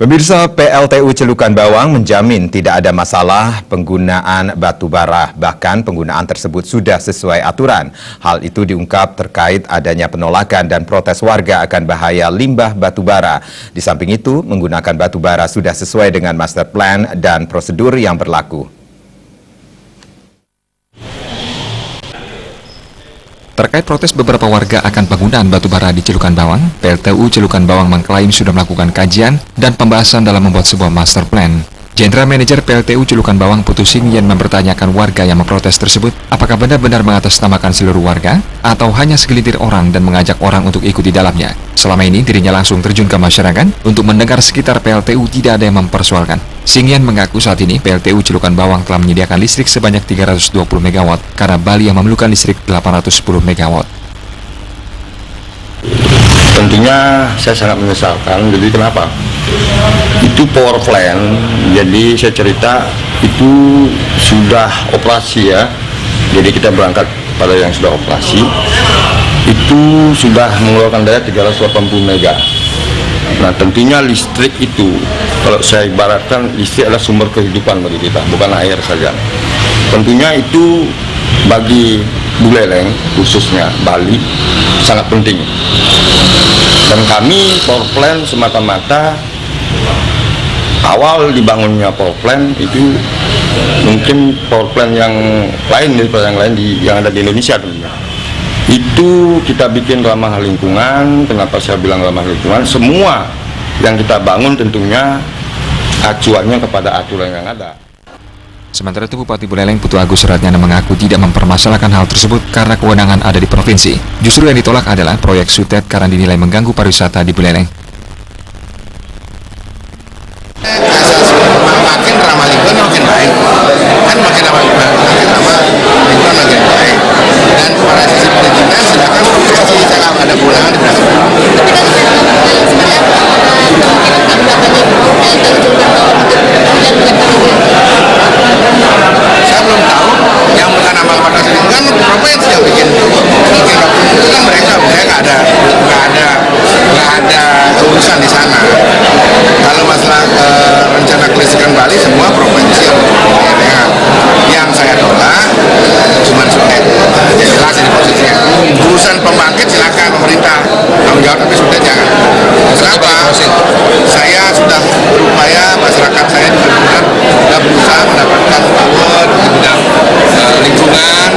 Pemirsa, PLTU Celukan Bawang menjamin tidak ada masalah penggunaan batu bara, bahkan penggunaan tersebut sudah sesuai aturan. Hal itu diungkap terkait adanya penolakan dan protes warga akan bahaya limbah batu bara. Di samping itu, menggunakan batu bara sudah sesuai dengan master plan dan prosedur yang berlaku. Terkait protes beberapa warga akan penggunaan batu bara di Celukan Bawang, PLTU Celukan Bawang mengklaim sudah melakukan kajian dan pembahasan dalam membuat sebuah master plan. General Manager PLTU Celukan Bawang Putu Singyen mempertanyakan warga yang memprotes tersebut apakah benar-benar mengatasnamakan seluruh warga atau hanya segelintir orang dan mengajak orang untuk ikut di dalamnya. Selama ini dirinya langsung terjun ke masyarakat untuk mendengar sekitar PLTU tidak ada yang mempersoalkan. Singyen mengaku saat ini PLTU Celukan Bawang telah menyediakan listrik sebanyak 320 MW karena Bali yang memerlukan listrik 810 MW. Tentunya saya sangat menyesalkan. Jadi kenapa? Itu power plant, jadi saya cerita itu sudah operasi ya. Jadi kita berangkat pada yang sudah operasi, itu sudah mengeluarkan daya 380 mega. Nah tentunya listrik itu, kalau saya ibaratkan listrik adalah sumber kehidupan bagi kita, bukan air saja. Tentunya itu bagi Buleleng, khususnya Bali, sangat penting. Dan kami power plant semata-mata awal dibangunnya power plant itu mungkin power plant yang lain daripada yang lain yang ada di Indonesia tentunya. Itu kita bikin ramah lingkungan. Kenapa saya bilang ramah lingkungan? Semua yang kita bangun tentunya acuannya kepada aturan yang ada. Sementara itu Bupati Buleleng Putu Agus Ratnyana mengaku tidak mempermasalahkan hal tersebut karena kewenangan ada di provinsi. Justru yang ditolak adalah proyek Sutet karena dinilai mengganggu pariwisata di Buleleng. Makin ramah lingkungan makin baik, kan makin ramah lingkungan makin baik. Dan pada sisi perizinan silakan provinsi, saya nggak ada kewenangan di belakang. Saya belum tahu yang bukan ambang batas lingkungan provinsi yang bikin itu kan mereka, saya nggak ada urusan di sana. Kalau masalah rencana kelistrikan Bali semua provinsi yang saya tolak cuma Sutet. Ya jelas ini posisinya. Urusan pembangkit silakan pemerintah tanggung jawab, tapi Sutet jangan. Kenapa? Saya sudah berupaya, masyarakat saya di Buleleng sudah berusaha mendapatkan power di bidang lingkungan.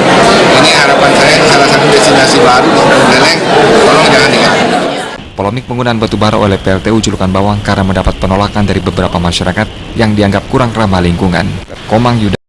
Ini harapan saya, ini salah satu destinasi baru untuk Buleleng. Tolong jangan diganggu. Polemik penggunaan batu bara oleh PLTU Celukan Bawang karena mendapat penolakan dari beberapa masyarakat yang dianggap kurang ramah lingkungan. Komang Yuda